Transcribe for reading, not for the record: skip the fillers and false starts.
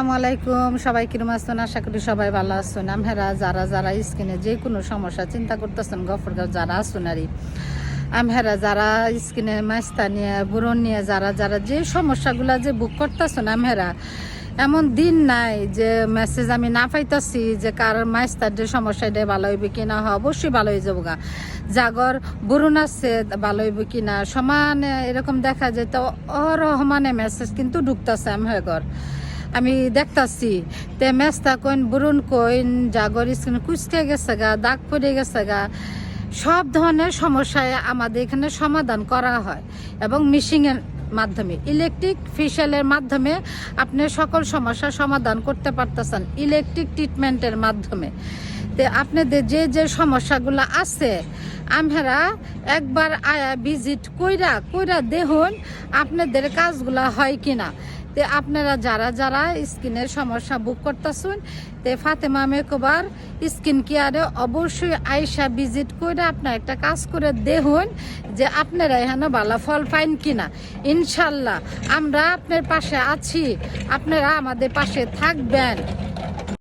আসসালামু আলাইকুম। সবাই কিরম আছেন? আশা করি সবাই ভালো আছেন। আমরা যারা স্কিনে যে কোনো সমস্যা চিন্তা করতেছেন, গফরগাঁও যারা আছেন আরই আমরা যারা স্কিনে মাস্তা নিয়ে বুড়ন নিয়ে যারা যে সমস্যাগুলা যে বুক করতেছেন, আমরা এমন দিন নাই যে মেসেজ আমি না পাইতাছি যে কার মাস্তার যে সমস্যা এটা ভালো হইবে কিনা। অবশ্যই ভালো হয়ে যাবো গা। জাগর বুড়ন আছে ভালো হইবে কিনা সমানে এরকম দেখা যায়। তো অরহমানে মেসেজ কিন্তু ঢুকতেছে আমার। আমি দেখতাছি তে মেস্তা কইন বুরুন কইন জাগর স্কিন কুচকে গেছে গা, দাগ পড়ে গেছে গা, সব ধরনের সমস্যায় আমাদের এখানে সমাধান করা হয় এবং মিশিংয়ের মাধ্যমে, ইলেকট্রিক ফেশিয়ালের মাধ্যমে আপনি সকল সমস্যার সমাধান করতে পারতেছেন ইলেকট্রিক ট্রিটমেন্টের মাধ্যমে। তে আপনাদের যে সমস্যাগুলো আছে আমরা একবার আয়া ভিজিট কইরা দেখুন আপনাদের কাজগুলা হয় কিনা। তে আপনারা যারা স্কিনের সমস্যা বুক করতেছেন তে ফাতেমা মেকওভার স্কিন কেয়ারে অবশ্যই আইসা ভিজিট করে আপনার একটা কাজ করে দেখুন যে আপনারা এখানে ভালো ফল পাইন কিনা। ইনশাল্লাহ আমরা আপনার পাশে আছি, আপনারা আমাদের পাশে থাকবেন।